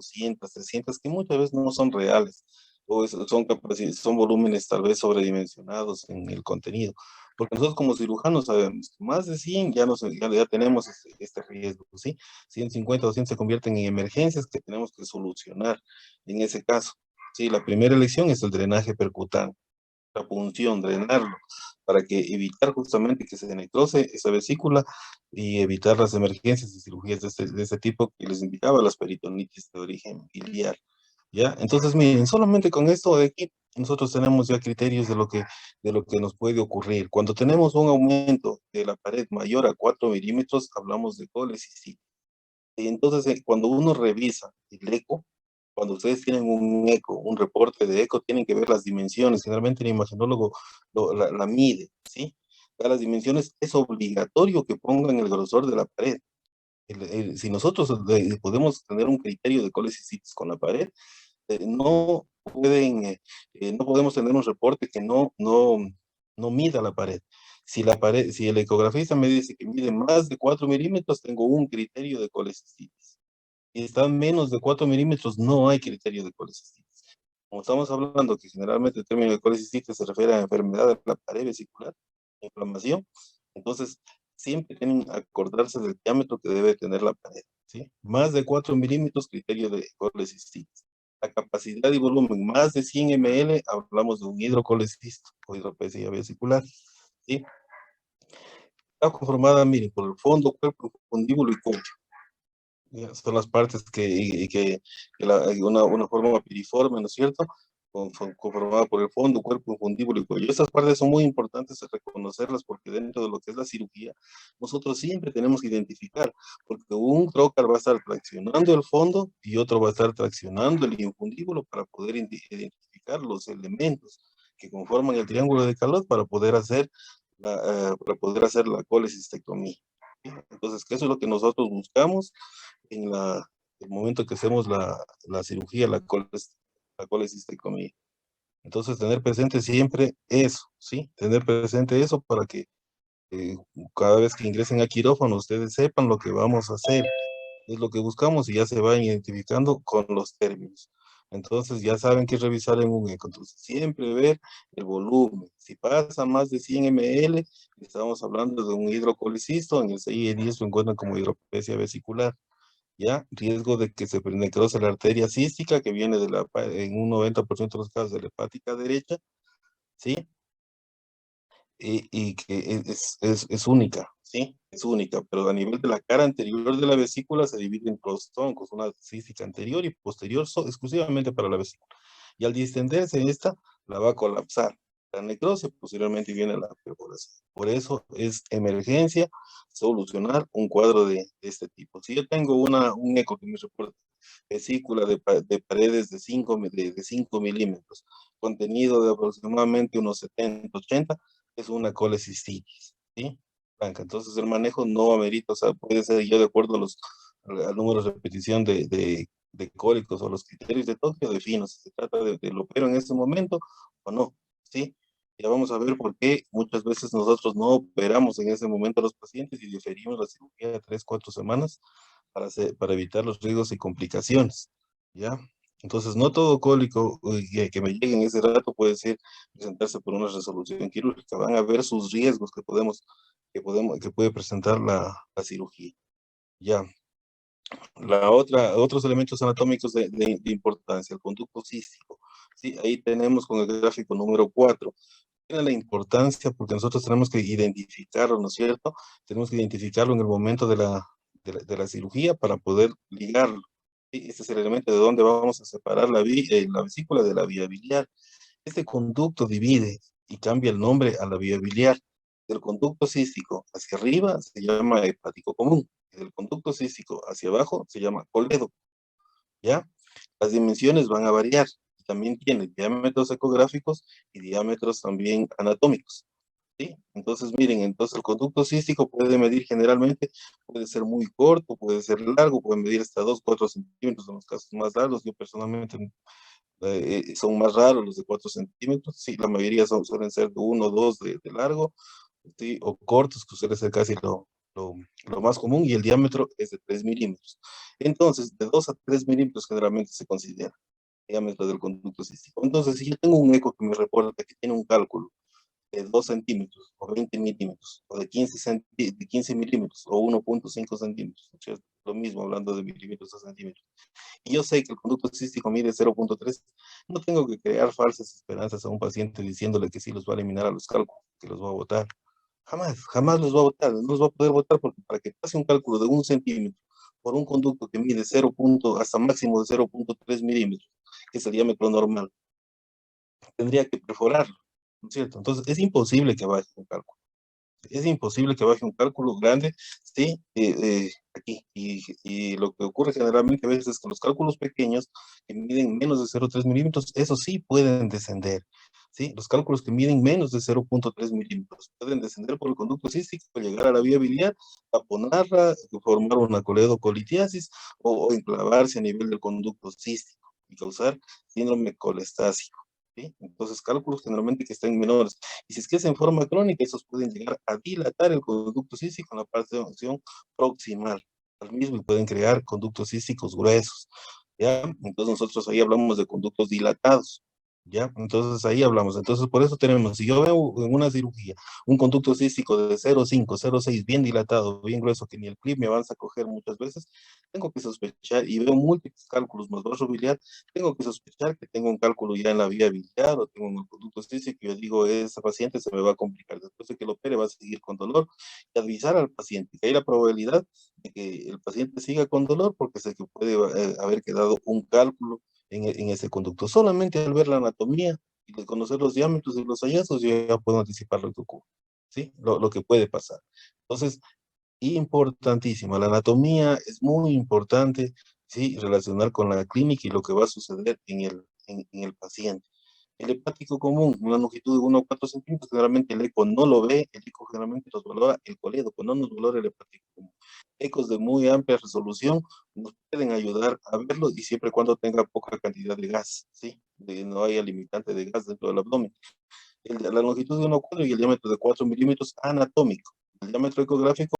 200, 300, que muchas veces no son reales, o son volúmenes tal vez sobredimensionados en el contenido. Porque nosotros como cirujanos sabemos que más de 100 ya tenemos este riesgo, ¿sí? 150 o 100 se convierten en emergencias que tenemos que solucionar en ese caso. Sí, la primera elección es el drenaje percutáneo, la punción, drenarlo, para que evitar justamente que se necrose esa vesícula y evitar las emergencias y cirugías de este tipo que les indicaba, las peritonitis de origen biliar. ¿Ya? Entonces, miren, solamente con esto de aquí, nosotros tenemos ya criterios de lo que nos puede ocurrir. Cuando tenemos un aumento de la pared mayor a 4 milímetros, hablamos de colecistitis. Y entonces, cuando uno revisa el eco, cuando ustedes tienen un eco, un reporte de eco, tienen que ver las dimensiones. Generalmente el imagenólogo la mide, ¿sí? Da las dimensiones, es obligatorio que pongan el grosor de la pared. Si nosotros podemos tener un criterio de colecistitis con la pared, no pueden, no podemos tener un reporte que no mida la pared. Si el ecografista me dice que mide más de 4 milímetros, tengo un criterio de colecistitis. Si están menos de 4 milímetros, no hay criterio de colecistitis. Como estamos hablando que generalmente el término de colecistitis se refiere a enfermedad de la pared vesicular, inflamación, entonces siempre tienen que acordarse del diámetro que debe tener la pared, ¿sí? Más de 4 milímetros, criterio de colecistitis. La capacidad y volumen, más de 100 ml, hablamos de un hidrocolecisto o hidropesia vesicular, ¿sí? Está conformada, miren, por el fondo, cuerpo, fundíbulo y concho. Ya, son las partes una forma piriforme, ¿no es cierto? Conformada por el fondo, cuerpo, fundíbulo y cuello. Estas partes son muy importantes de reconocerlas porque dentro de lo que es la cirugía, nosotros siempre tenemos que identificar, porque un trocar va a estar traccionando el fondo y otro va a estar traccionando el infundíbulo para poder identificar los elementos que conforman el triángulo de Calot para poder hacer la colecistectomía. Entonces, que eso es lo que nosotros buscamos en el momento que hacemos la cirugía, la colecistectomía. Entonces, tener presente siempre eso, ¿sí? Tener presente eso para que eh, cada vez que ingresen a quirófano ustedes sepan lo que vamos a hacer, es lo que buscamos y ya se van identificando con los términos. Entonces ya saben qué revisar en un eco. Entonces siempre ver el volumen. Si pasa más de 100 ml, estamos hablando de un hidrocolicisto, en el CIE-10 lo encuentran como hidropesia vesicular. ¿Ya? Riesgo de que se necrose la arteria cística que viene en un 90% de los casos de la hepática derecha, ¿sí? Y que es única, ¿sí? Es única, pero a nivel de la cara anterior de la vesícula se divide en dos troncos, una cística anterior y posterior, exclusivamente para la vesícula. Y al distenderse esta, la va a colapsar. La necrosis posteriormente viene la perforación. Por eso es emergencia solucionar un cuadro de este tipo. Si yo tengo un eco que me reporta vesícula de paredes de 5 milímetros, contenido de aproximadamente unos 70, 80, es una colecistitis, ¿sí? Blanca. Entonces el manejo no amerita, o sea, puede ser yo de acuerdo al número de repetición de cólicos o los criterios de Tokio, defino si se trata de lo opero en este momento o no, ¿sí? Ya vamos a ver por qué muchas veces nosotros no operamos en ese momento a los pacientes y diferimos la cirugía de 3, 4 semanas para evitar los riesgos y complicaciones, ¿ya? Entonces, no todo cólico que me llegue en ese rato puede ser presentarse por una resolución quirúrgica. Van a ver sus riesgos que puede presentar la cirugía. Ya. Otros elementos anatómicos de importancia, el conducto cístico. Sí, ahí tenemos con el gráfico número 4. Tiene la importancia porque nosotros tenemos que identificarlo, ¿no es cierto? Tenemos que identificarlo en el momento de la cirugía para poder ligarlo. ¿Sí? Este es el elemento de donde vamos a separar la vesícula de la vía biliar. Este conducto divide y cambia el nombre a la vía biliar. Del conducto cístico hacia arriba se llama hepático común. Y del conducto cístico hacia abajo se llama colédoco. ¿Ya? Las dimensiones van a variar. También tiene diámetros ecográficos y diámetros también anatómicos. ¿Sí? Entonces, miren, entonces el conducto cístico puede medir generalmente, puede ser muy corto, puede ser largo, puede medir hasta 2, 4 centímetros en los casos más largos. Yo personalmente son más raros los de 4 centímetros. Sí, la mayoría suelen ser de 1 o 2 de largo, ¿sí? O cortos, que suele ser casi lo más común, y el diámetro es de 3 milímetros. Entonces, de 2 a 3 milímetros generalmente se considera diámetro del conducto cístico. Entonces, si yo tengo un eco que me reporta que tiene un cálculo de 2 centímetros, o 20 milímetros, o de 15 milímetros, o 1,5 centímetros, ¿no? Lo mismo hablando de milímetros a centímetros, y yo sé que el conducto cístico mide 0,3, no tengo que crear falsas esperanzas a un paciente diciéndole que sí los va a eliminar a los cálculos, que los va a botar. Jamás, jamás los va a botar, no los va a poder botar, porque para que pase un cálculo de 1 centímetro por un conducto que mide 0, hasta máximo de 0,3 milímetros, que es el diámetro normal, tendría que perforarlo, ¿no es cierto? Entonces es imposible que baje un cálculo. Es imposible que baje un cálculo grande, sí, aquí. Y lo que ocurre generalmente a veces es que los cálculos pequeños, que miden menos de 0,3 milímetros, eso sí pueden descender. ¿Sí? Los cálculos que miden menos de 0,3 milímetros pueden descender por el conducto cístico, llegar a la vía biliar, taponarla, formar una coledocolitiasis, o enclavarse a nivel del conducto cístico y causar síndrome colestásico. ¿Sí? Entonces, cálculos generalmente que estén menores. Y si es que es en forma crónica, esos pueden llegar a dilatar el conducto cístico en la parte de acción proximal al mismo, y pueden crear conductos císticos gruesos, ¿ya? Entonces nosotros ahí hablamos de conductos dilatados, ¿ya? Entonces ahí hablamos. Entonces por eso tenemos, si yo veo en una cirugía un conducto cístico de 0,5, 0,6, bien dilatado, bien grueso, que ni el clip me avanza a coger muchas veces, tengo que sospechar, y veo múltiples cálculos más vaso biliar, tengo que sospechar que tengo un cálculo ya en la vía biliar, o tengo un conducto cístico, y yo digo, esa paciente se me va a complicar. Después de que lo opere va a seguir con dolor, y avisar al paciente que hay la probabilidad de que el paciente siga con dolor, porque sé que puede haber quedado un cálculo en ese conducto. Solamente al ver la anatomía y de conocer los diámetros y los hallazgos, yo ya puedo anticipar lo que ocurre, ¿sí? Lo que puede pasar. Entonces, importantísimo, la anatomía es muy importante, ¿sí? Relacionar con la clínica y lo que va a suceder en el paciente. El hepático común, una longitud de 1 a 4 centímetros, generalmente el eco no lo ve, el eco generalmente nos valora el colédoco, no nos valora el hepático común. Ecos de muy amplia resolución nos pueden ayudar a verlo, y siempre y cuando tenga poca cantidad de gas, ¿sí? No haya limitante de gas dentro del abdomen. La longitud de 1 a 4 y el diámetro de 4 milímetros anatómico. El diámetro ecográfico